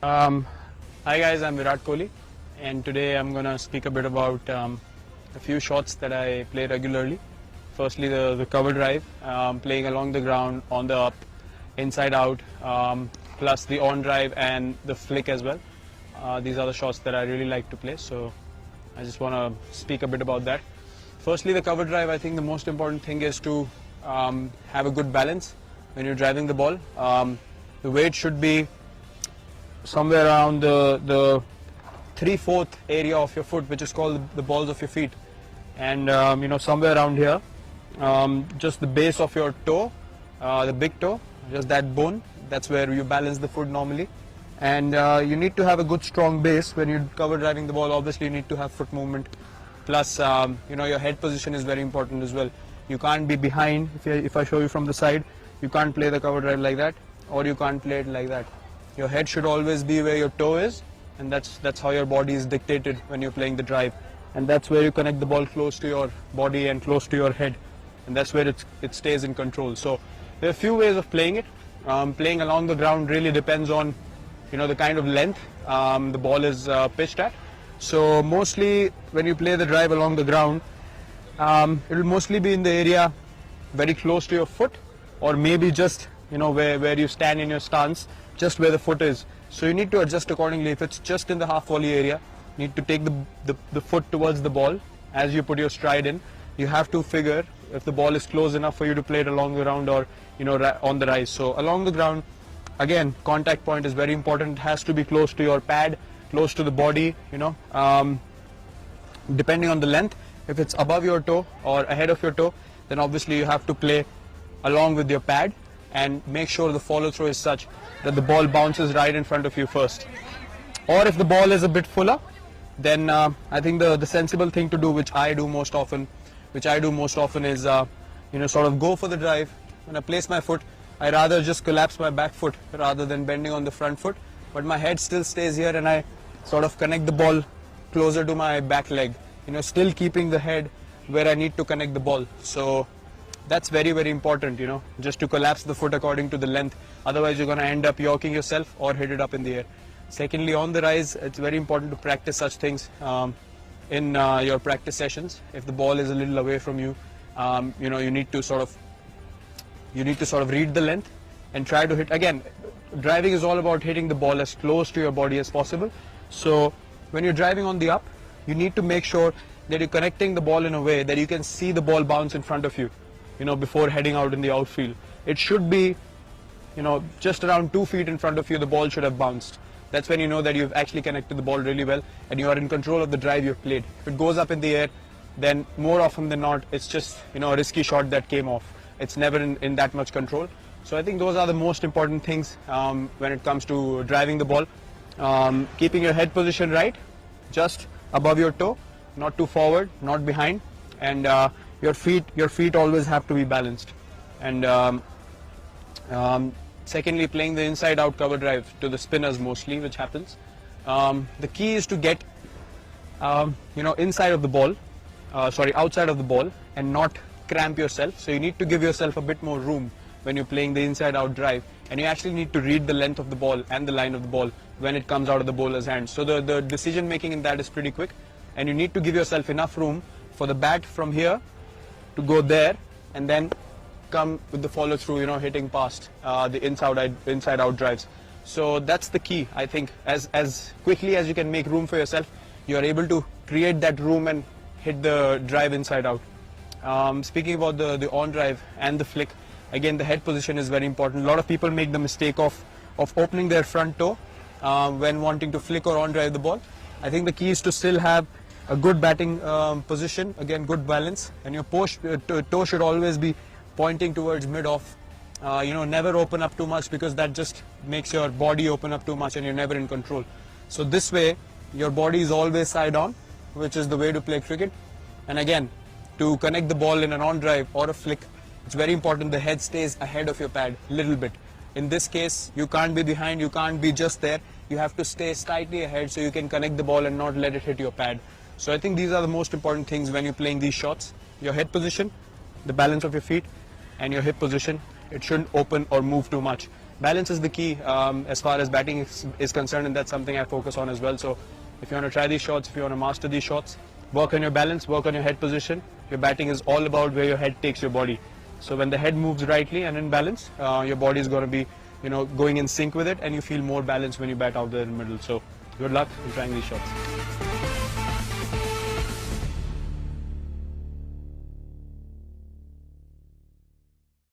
Um, Hi guys, I'm Virat Kohli, and today I'm gonna speak a bit about a few shots that I play regularly. Firstly, the cover drive, playing along the ground, on the up, inside out, plus the on drive and the flick as well. These are the shots that I really like to play, so I just want to speak a bit about that. Firstly, the cover drive, I think the most important thing is to have a good balance when you're driving the ball. The weight should be somewhere around the 3/4 area of your foot, which is called the balls of your feet, and somewhere around here, just the base of your toe, the big toe, just that bone, that's where you balance the foot normally. And you need to have a good strong base when you're cover driving the ball. Obviously you need to have foot movement, plus your head position is very important as well. You can't be behind. If I show you from the side, you can't play the cover drive like that, or you can't play it like that. Your head should always be where your toe is, and that's how your body is dictated when you're playing the drive, and that's where you connect the ball close to your body and close to your head, and that's where it stays in control. So there are a few ways of playing it. Playing along the ground really depends on the kind of length the ball is pitched at. So mostly when you play the drive along the ground, it will mostly be in the area very close to your foot, or maybe just where you stand in your stance, just where the foot is. So you need to adjust accordingly. If it's just in the half volley area, you need to take the foot towards the ball as you put your stride in. You have to figure if the ball is close enough for you to play it along the ground, or on the rise. So along the ground, again, contact point is very important. It has to be close to your pad, close to the body, depending on the length. If it's above your toe or ahead of your toe, then obviously you have to play along with your pad and make sure the follow through is such that the ball bounces right in front of you first. Or if the ball is a bit fuller, then I think the sensible thing to do, which I do most often is sort of go for the drive. When I place my foot, I rather just collapse my back foot rather than bending on the front foot, but my head still stays here, and I sort of connect the ball closer to my back leg, still keeping the head where I need to connect the ball. So that's very, very important, just to collapse the foot according to the length. Otherwise you're going to end up yorking yourself or hit it up in the air. Secondly, on the rise, it's very important to practice such things in your practice sessions. If the ball is a little away from you, you need to sort of read the length and try to hit. Again, driving is all about hitting the ball as close to your body as possible. So when you're driving on the up, you need to make sure that you're connecting the ball in a way that you can see the ball bounce in front of you, before heading out in the outfield. It should be, just around 2 feet in front of you, the ball should have bounced. That's when you know that you've actually connected the ball really well and you are in control of the drive you've played. If it goes up in the air, then more often than not, it's just, a risky shot that came off. It's never in that much control. So I think those are the most important things when it comes to driving the ball. Keeping your head position right, just above your toe, not too forward, not behind, and your feet always have to be balanced. And secondly, playing the inside out cover drive to the spinners mostly, which happens. The key is to get outside of the ball, and not cramp yourself. So you need to give yourself a bit more room when you're playing the inside out drive, and you actually need to read the length of the ball and the line of the ball when it comes out of the bowler's hand. So the decision making in that is pretty quick, and you need to give yourself enough room for the bat from here to go there and then come with the follow through, hitting past the inside out drives. So that's the key. I think as quickly as you can make room for yourself, you are able to create that room and hit the drive inside out. Speaking about the on drive and the flick, again, the head position is very important. A lot of people make the mistake of opening their front toe when wanting to flick or on drive the ball. I think the key is to still have a good batting position, again, good balance, and your toe should always be pointing towards mid-off. Never open up too much, because that just makes your body open up too much and you're never in control. So this way, your body is always side on, which is the way to play cricket. And again, to connect the ball in an on drive or a flick, it's very important the head stays ahead of your pad a little bit. In this case, you can't be behind, you can't be just there. You have to stay slightly ahead so you can connect the ball and not let it hit your pad. So I think these are the most important things when you're playing these shots. Your head position, the balance of your feet, and your hip position. It shouldn't open or move too much. balance is the key as far as batting is concerned, and that's something I focus on as well. So if you want to try these shots, if you want to master these shots, work on your balance, work on your head position. Your batting is all about where your head takes your body. So when the head moves rightly and in balance, your body is going to be, going in sync with it, and you feel more balanced when you bat out there in the middle. So good luck in trying these shots.